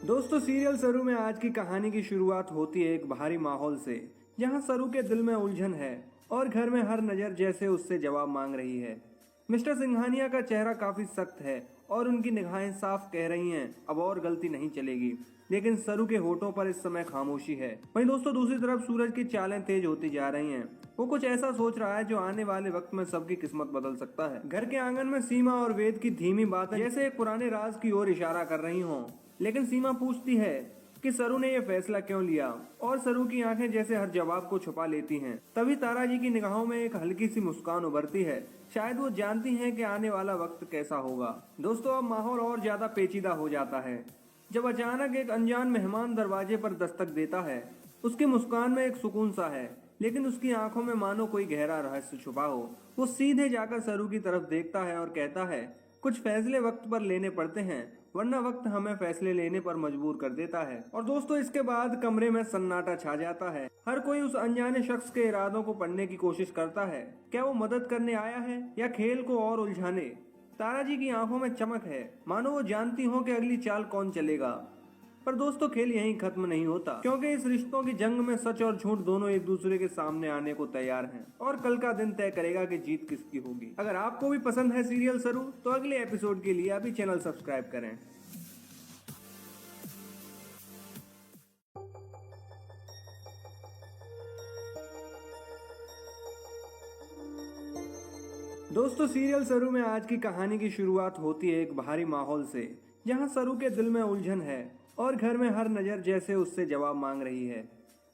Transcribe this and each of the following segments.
दोस्तों सीरियल सरू में आज की कहानी की शुरुआत होती है एक भारी माहौल से, जहां सरू के दिल में उलझन है और घर में हर नजर जैसे उससे जवाब मांग रही है। मिस्टर सिंघानिया का चेहरा काफी सख्त है और उनकी निगाहें साफ कह रही हैं अब और गलती नहीं चलेगी, लेकिन सरू के होठों पर इस समय खामोशी है। वहीं दोस्तों दूसरी तरफ सूरज की चालें तेज होती जा रही हैं। वो कुछ ऐसा सोच रहा है जो आने वाले वक्त में सबकी किस्मत बदल सकता है। घर के आंगन में सीमा और वेद की धीमी बातें जैसे एक पुराने राज की ओर इशारा कर रही हों, लेकिन सीमा पूछती है कि सरू ने यह फैसला क्यों लिया, और सरू की आंखें जैसे हर जवाब को छुपा लेती हैं। तभी तारा जी की निगाहों में एक हल्की सी मुस्कान उभरती है। शायद वो जानती हैं कि आने वाला वक्त कैसा होगा। दोस्तों अब माहौल और ज्यादा पेचीदा हो जाता है जब अचानक एक अनजान मेहमान दरवाजे पर दस्तक देता है। उसकी मुस्कान में एक सुकून सा है, लेकिन उसकी आंखों में मानो कोई गहरा रहस्य छुपा हो। वो सीधे जाकर सरू की तरफ देखता है और कहता है, कुछ फैसले वक्त पर लेने पड़ते हैं, वरना वक्त हमें फैसले लेने पर मजबूर कर देता है। और दोस्तों इसके बाद कमरे में सन्नाटा छा जाता है। हर कोई उस अनजाने शख्स के इरादों को पढ़ने की कोशिश करता है। क्या वो मदद करने आया है या खेल को और उलझाने? तारा जी की आंखों में चमक है, मानो वो जानती हो कि अगली चाल कौन चलेगा। पर दोस्तों खेल यहीं खत्म नहीं होता, क्योंकि इस रिश्तों की जंग में सच और झूठ दोनों एक दूसरे के सामने आने को तैयार हैं, और कल का दिन तय करेगा कि जीत किसकी होगी। अगर आपको भी पसंद है सीरियल सरू, तो अगले एपिसोड के लिए अभी चैनल सब्सक्राइब करें। दोस्तों सीरियल सरू में आज की कहानी की शुरुआत होती है एक भारी माहौल से, जहां सरू के दिल में उलझन है और घर में हर नजर जैसे उससे जवाब मांग रही है।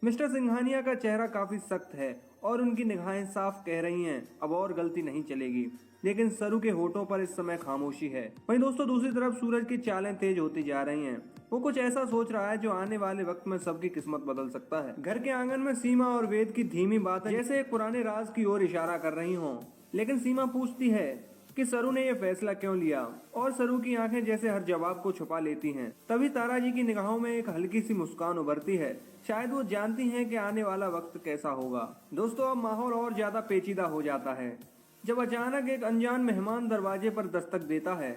मिस्टर सिंघानिया का चेहरा काफी सख्त है और उनकी निगाहें साफ कह रही हैं अब और गलती नहीं चलेगी, लेकिन सरू के होठों पर इस समय खामोशी है। वहीं दोस्तों दूसरी तरफ सूरज की चालें तेज होती जा रही हैं। वो कुछ ऐसा सोच रहा है जो आने वाले वक्त में सबकी किस्मत बदल सकता है। घर के आंगन में सीमा और वेद की धीमी बातें जैसे एक पुराने राज की ओर इशारा कर रही हों, लेकिन सीमा पूछती है कि सरू ने यह फैसला क्यों लिया, और सरू की आंखें जैसे हर जवाब को छुपा लेती हैं। तभी तारा जी की निगाहों में एक हल्की सी मुस्कान उभरती है। शायद वो जानती हैं कि आने वाला वक्त कैसा होगा। दोस्तों अब माहौल और ज्यादा पेचीदा हो जाता है जब अचानक एक अनजान मेहमान दरवाजे पर दस्तक देता है।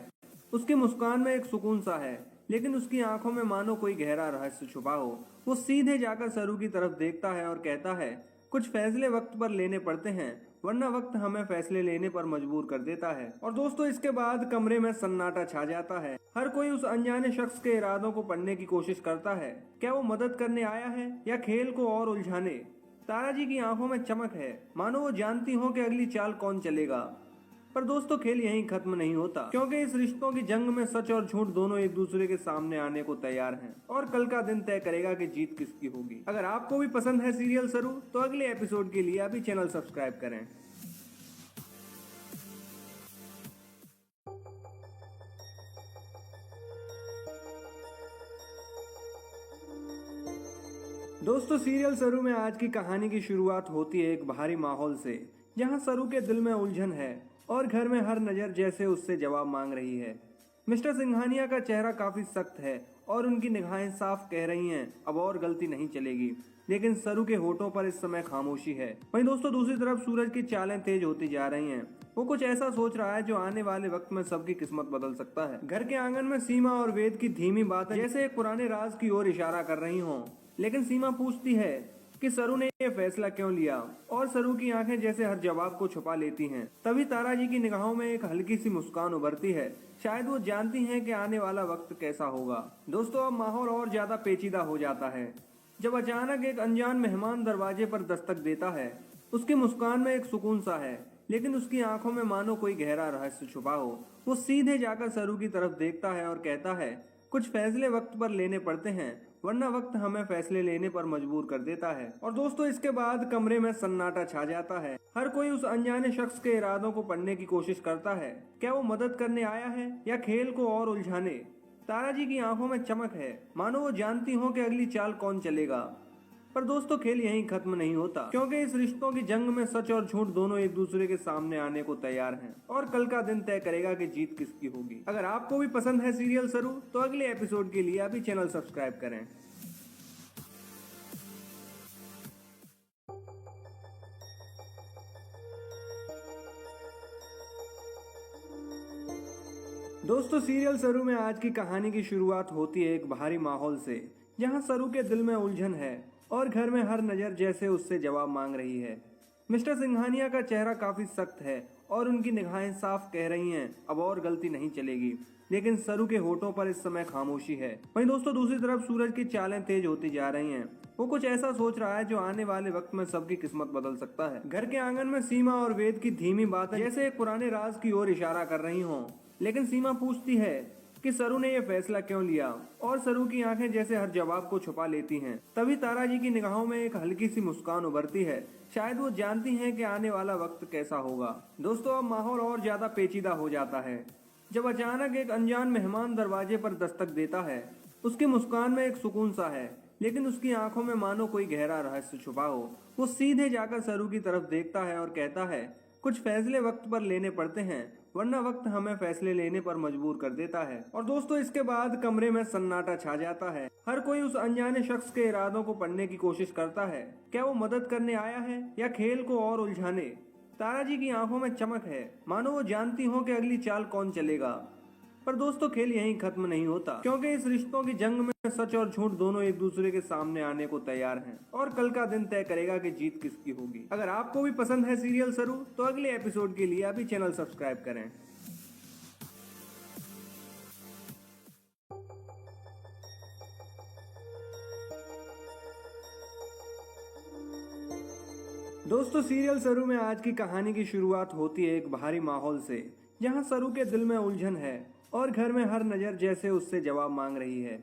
उसकी मुस्कान में एक सुकून सा है, लेकिन उसकी आंखों में मानो कोई गहरा रहस्य छुपा हो। वो सीधे जाकर सरू की तरफ देखता है और कहता है, कुछ फैसले वक्त पर लेने पड़ते हैं, वरना वक्त हमें फैसले लेने पर मजबूर कर देता है। और दोस्तों इसके बाद कमरे में सन्नाटा छा जाता है। हर कोई उस अनजाने शख्स के इरादों को पढ़ने की कोशिश करता है। क्या वो मदद करने आया है या खेल को और उलझाने? तारा जी की आंखों में चमक है, मानो वो जानती हो कि अगली चाल कौन चलेगा। पर दोस्तों खेल यहीं खत्म नहीं होता, क्योंकि इस रिश्तों की जंग में सच और झूठ दोनों एक दूसरे के सामने आने को तैयार हैं, और कल का दिन तय करेगा कि जीत किसकी होगी। अगर आपको भी पसंद है सीरियल सरू, तो अगले एपिसोड के लिए अभी चैनल सब्सक्राइब करें। दोस्तों सीरियल सरू में आज की कहानी की शुरुआत होती है एक भारी माहौल से, जहां सरू के दिल में उलझन है और घर में हर नजर जैसे उससे जवाब मांग रही है। मिस्टर सिंघानिया का चेहरा काफी सख्त है और उनकी निगाहें साफ कह रही हैं अब और गलती नहीं चलेगी, लेकिन सरू के होठों पर इस समय खामोशी है। वहीं दोस्तों दूसरी तरफ सूरज की चालें तेज होती जा रही हैं। वो कुछ ऐसा सोच रहा है जो आने वाले वक्त में सबकी किस्मत बदल सकता है। घर के आंगन में सीमा और वेद की धीमी बातें जैसे एक पुराने राज की ओर इशारा कर रही हों, लेकिन सीमा पूछती है कि सरू ने यह फैसला क्यों लिया, और सरू की आंखें जैसे हर जवाब को छुपा लेती हैं। तभी तारा जी की निगाहों में एक हल्की सी मुस्कान उभरती है। शायद वो जानती हैं कि आने वाला वक्त कैसा होगा। दोस्तों अब माहौल और ज्यादा पेचीदा हो जाता है जब अचानक एक अनजान मेहमान दरवाजे पर दस्तक देता है। उसकी मुस्कान में एक सुकून सा है, लेकिन उसकी आंखों में मानो कोई गहरा रहस्य छुपा हो। वो सीधे जाकर सरू की तरफ देखता है और कहता है, कुछ फैसले वक्त पर लेने पड़ते हैं, वरना वक्त हमें फैसले लेने पर मजबूर कर देता है। और दोस्तों इसके बाद कमरे में सन्नाटा छा जाता है। हर कोई उस अनजाने शख्स के इरादों को पढ़ने की कोशिश करता है। क्या वो मदद करने आया है या खेल को और उलझाने? तारा जी की आंखों में चमक है, मानो वो जानती हो कि अगली चाल कौन चलेगा। पर दोस्तों खेल यहीं खत्म नहीं होता, क्योंकि इस रिश्तों की जंग में सच और झूठ दोनों एक दूसरे के सामने आने को तैयार हैं, और कल का दिन तय करेगा कि जीत किसकी होगी। अगर आपको भी पसंद है सीरियल सरू, तो अगले एपिसोड के लिए अभी चैनल सब्सक्राइब करें। दोस्तों सीरियल सरू में आज की कहानी की शुरुआत होती है एक भारी माहौल से, जहां सरू के दिल में उलझन है और घर में हर नजर जैसे उससे जवाब मांग रही है। मिस्टर सिंघानिया का चेहरा काफी सख्त है और उनकी निगाहें साफ कह रही हैं अब और गलती नहीं चलेगी, लेकिन सरू के होठों पर इस समय खामोशी है। वहीं दोस्तों दूसरी तरफ सूरज की चालें तेज होती जा रही हैं। वो कुछ ऐसा सोच रहा है जो आने वाले वक्त में सबकी किस्मत बदल सकता है। घर के आंगन में सीमा और वेद की धीमी बातें जैसे एक पुराने राज की ओर इशारा कर रही हों, लेकिन सीमा पूछती है कि सरू ने यह फैसला क्यों लिया, और सरू की आंखें जैसे हर जवाब को छुपा लेती हैं। तभी तारा जी की निगाहों में एक हल्की सी मुस्कान उभरती है। शायद वो जानती हैं कि आने वाला वक्त कैसा होगा। दोस्तों अब माहौल और ज्यादा पेचीदा हो जाता है जब अचानक एक अनजान मेहमान दरवाजे पर दस्तक देता है। उसकी मुस्कान में एक सुकून सा है, लेकिन उसकी आंखों में मानो कोई गहरा रहस्य छुपा हो। वो सीधे जाकर सरू की तरफ देखता है और कहता है, कुछ फैसले वक्त पर लेने पड़ते हैं, वरना वक्त हमें फैसले लेने पर मजबूर कर देता है। और दोस्तों इसके बाद कमरे में सन्नाटा छा जाता है। हर कोई उस अनजाने शख्स के इरादों को पढ़ने की कोशिश करता है। क्या वो मदद करने आया है या खेल को और उलझाने? तारा जी की आंखों में चमक है, मानो वो जानती हो कि अगली चाल कौन चलेगा। पर दोस्तों खेल यहीं खत्म नहीं होता, क्योंकि इस रिश्तों की जंग में सच और झूठ दोनों एक दूसरे के सामने आने को तैयार हैं, और कल का दिन तय करेगा कि जीत किसकी होगी। अगर आपको भी पसंद है सीरियल सरू, तो अगले एपिसोड के लिए अभी चैनल सब्सक्राइब करें। दोस्तों सीरियल सरू में आज की कहानी की शुरुआत होती है एक भारी माहौल से, जहां सरू के दिल में उलझन है और घर में हर नजर जैसे उससे जवाब मांग रही है।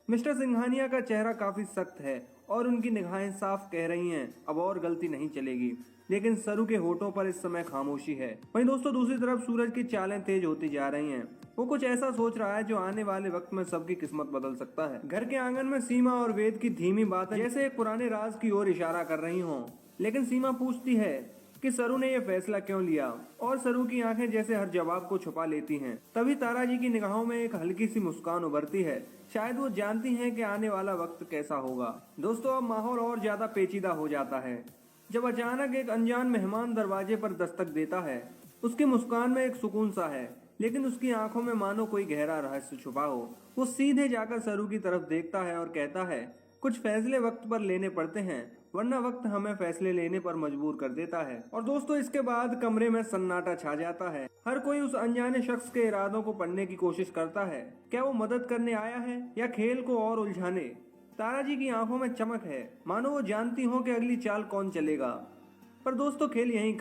मिस्टर सिंघानिया का चेहरा काफी सख्त है और उनकी निगाहें साफ कह रही हैं अब और गलती नहीं चलेगी, लेकिन सरू के होठों पर इस समय खामोशी है। वहीं दोस्तों दूसरी तरफ सूरज की चालें तेज होती जा रही हैं। वो कुछ ऐसा सोच रहा है जो आने वाले वक्त में सबकी किस्मत बदल सकता है। घर के आंगन में सीमा और वेद की धीमी बातें जैसे एक पुराने राज की ओर इशारा कर रही हों, लेकिन सीमा पूछती है कि सरू ने यह फैसला क्यों लिया, और सरू की आंखें जैसे हर जवाब को छुपा लेती हैं। तभी तारा जी की निगाहों में एक हल्की सी मुस्कान उभरती है। शायद वो जानती हैं कि आने वाला वक्त कैसा होगा। दोस्तों अब माहौल और ज्यादा पेचीदा हो जाता है जब अचानक एक अनजान मेहमान दरवाजे पर दस्तक देता है। उसकी मुस्कान में एक सुकून सा है, लेकिन उसकी आंखों में मानो कोई गहरा रहस्य छुपा हो। वो सीधे जाकर सरू की तरफ देखता है और कहता है, कुछ फैसले वक्त पर लेने पड़ते हैं, वरना वक्त हमें फैसले लेने पर मजबूर कर देता है। और दोस्तों इसके बाद कमरे में सन्नाटा छा जाता है। हर कोई उस अनजाने शख्स के इरादों को पढ़ने की कोशिश करता है। क्या वो मदद करने आया है या खेल को और उलझाने? तारा जी की आंखों में चमक है, मानो वो जानती हो कि अगली चाल कौन चलेगा। पर दोस्तों खेल यहीं